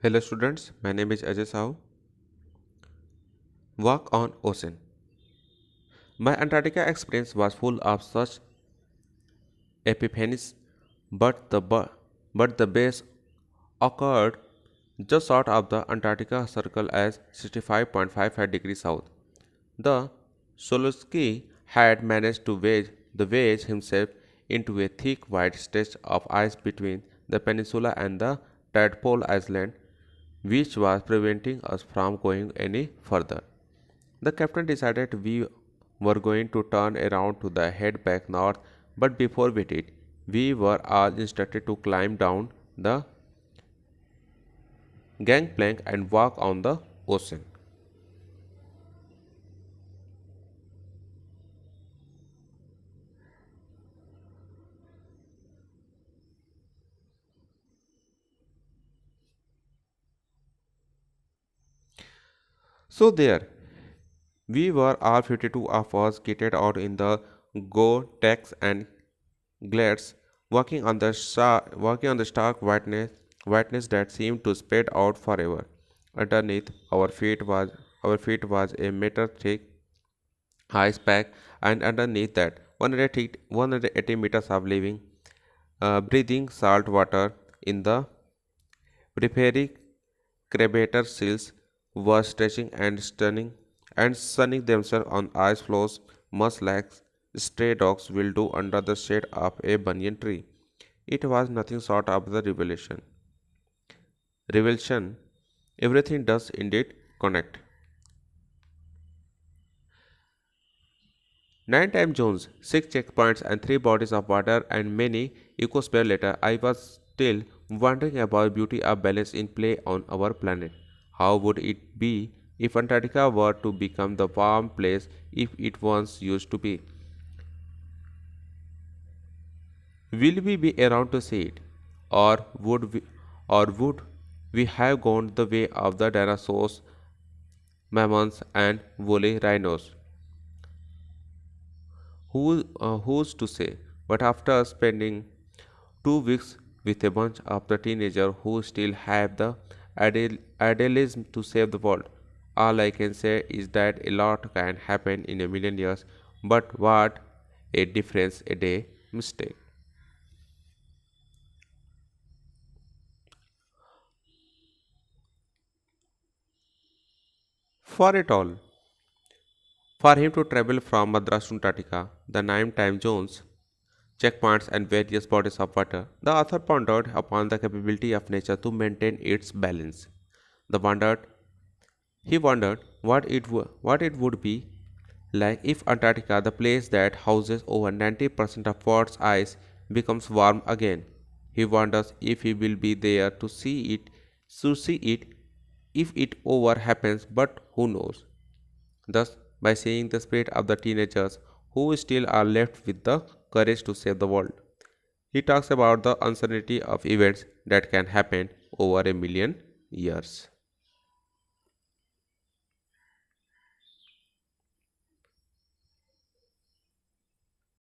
Hello students, my name is Ajay Sahu. Walk on Ocean. My Antarctica experience was full of such epiphanies, but the base occurred just short of the Antarctica Circle as 65.55 degrees south. The Solutsky had managed to wedge himself into a thick white stretch of ice between the peninsula and the Tadpole Island, which was preventing us from going any further. The captain decided we were going to turn around to the head back north, but before we did, we were all instructed to climb down the gangplank and walk on the ocean. So there, we were all 52 of us kitted out in the Gore-Tex and glades, walking on the stark whiteness that seemed to spread out forever. Underneath our feet was a meter thick ice pack, and underneath that 180 meters of living, breathing salt water in the periphery. Crabator seals were stretching and sunning themselves on ice floes, much like stray dogs will do under the shade of a banyan tree. It was nothing short of the revelation. Revelation, everything does indeed connect. Nine time zones, six checkpoints, and three bodies of water, and many ecosphere later, I was still wondering about beauty of balance in play on our planet. How would it be if Antarctica were to become the warm place if it once used to be? Will we be around to see it, or would we have gone the way of the dinosaurs, mammoths, and woolly rhinos? Who's to say? But after spending 2 weeks with a bunch of the teenagers who still have the idealism to save the world, all I can say is that a lot can happen in a million years. But what a difference a day mistake. For it all, for him to travel from Madras to Antarctica, the nine time zones, checkpoints, and various bodies of water, the author pondered upon the capability of nature to maintain its balance. The wondered, he wondered what it would be like if Antarctica, the place that houses over 90% of Earth's ice, becomes warm again. He wonders if he will be there to see it if it over happens, but who knows? Thus, by seeing the spirit of the teenagers who still are left with the courage to save the world, he talks about the uncertainty of events that can happen over a million years.